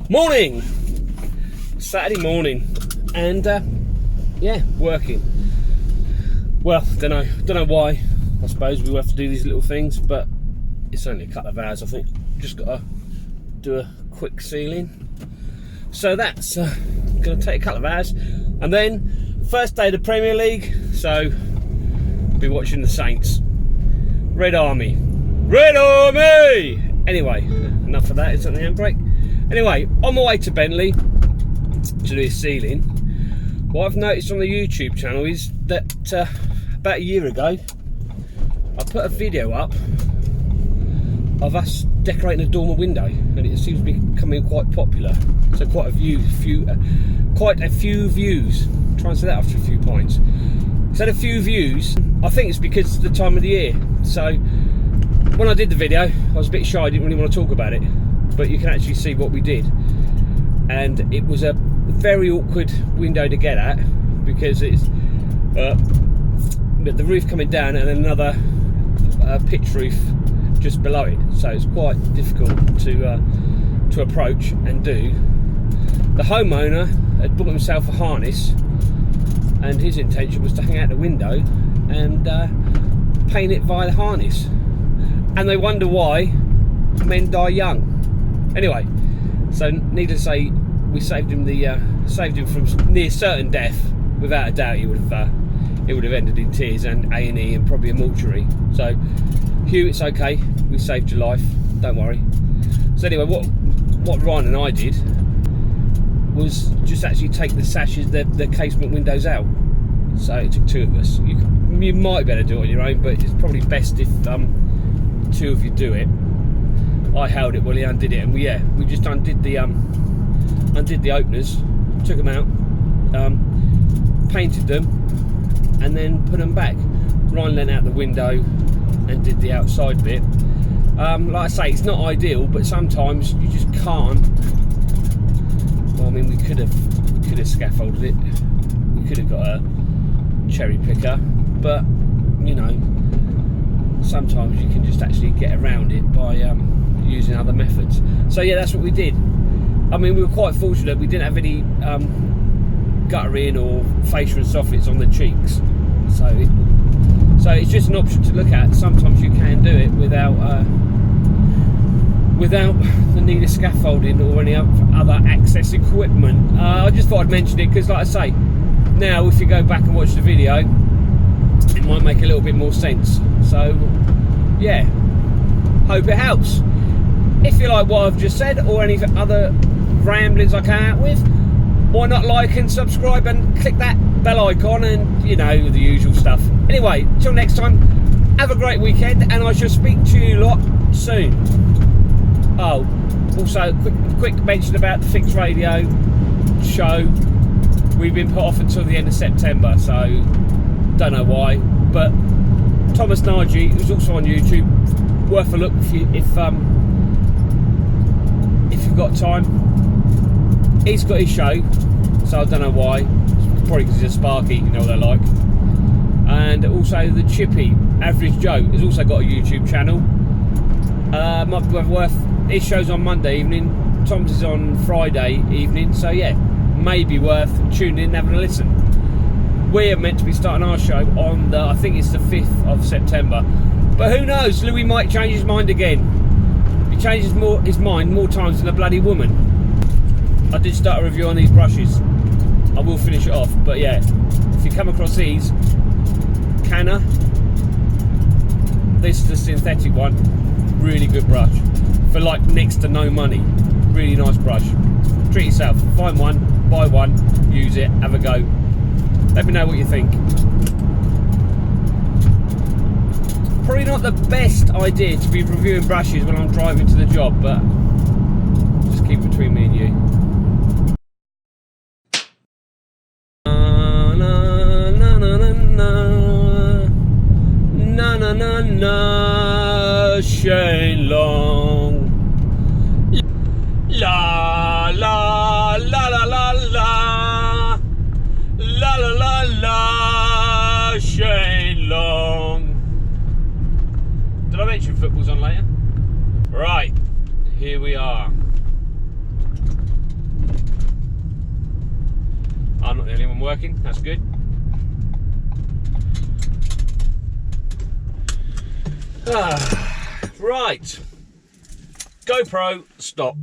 Morning, Saturday morning, and yeah, working. Well, don't know why. I suppose we will have to do these little things, but it's only a couple of hours. I think just got to do a quick sealing. So that's going to take a couple of hours, and then first day of the Premier League. So be watching the Saints. Red Army. Anyway, enough of that. It's on the handbrake. Anyway, on my way to Bentley to do this sealing, what I've noticed on the YouTube channel is that about a year ago I put a video up of us decorating a dormer window, and it seems to be becoming quite popular. So quite a few views. Try and say that after a few pints. It's had a few views. I think it's because it's the time of the year. So when I did the video, I was a bit shy. I didn't really want to talk about it, but you can actually see what we did, and it was a very awkward window to get at because it's the roof coming down and another pitch roof just below it, so it's quite difficult to approach and do. The homeowner had bought himself a harness, and his intention was to hang out the window and paint it via the harness, and they wonder why men die young. Anyway, so needless to say, we saved him from near certain death. Without a doubt, it would have ended in tears and A&E and probably a mortuary. So Hugh, it's okay, we saved your life, don't worry. So anyway, what Ryan and I did was just actually take the sashes, the casement windows out. So it took two of us. You might be able to do it on your own, but it's probably best if two of you do it. I held it while he undid it, and we just undid the openers, took them out, painted them, and then put them back. Ryan leant out the window and did the outside bit. Like I say, it's not ideal, but sometimes you just can't. Well, I mean, we could have scaffolded it. We could have got a cherry picker, but you know, sometimes you can just actually get around it by using other methods. So yeah, that's what we did. I mean, we were quite fortunate. We didn't have any guttering or fascia and soffits on the cheeks, so it's just an option to look at. Sometimes you can do it without the need of scaffolding or any other access equipment. I just thought I'd mention it because, like I say, now if you go back and watch the video, it might make a little bit more sense. So yeah, hope it helps. If you like what I've just said or any other ramblings I came out with, why not like and subscribe and click that bell icon and, you know, the usual stuff. Anyway, till next time, have a great weekend, and I shall speak to you lot soon. Oh, also quick mention about the Fixed Radio show. We've been put off until the end of September, so don't know why, but Thomas Nagy, who's also on YouTube, worth a look if you've got time. He's got his show, so I don't know why. Probably because he's a Sparky, you know what they're like. And also the Chippy, Average Joe, has also got a YouTube channel. Might be worth. His show's on Monday evening, Tom's is on Friday evening, so yeah, maybe worth tuning in and having a listen. We're meant to be starting our show on I think it's the 5th of September, but who knows, Louis might change his mind again. He changes his mind more times than a bloody woman. I did start a review on these brushes. I will finish it off, but yeah, if you come across these, Canna, this is the synthetic one, really good brush for like next to no money. Really nice brush. Treat yourself, find one, buy one, use it, have a go. Let me know what you think. Probably not the best idea to be reviewing brushes when I'm driving to the job, but just keep it between me and you. Shane Long. La la la la la la la la la la. Shane Long. Did I mention football's on later? Right, here are. I'm not the only one working, that's good. Right. GoPro, stop.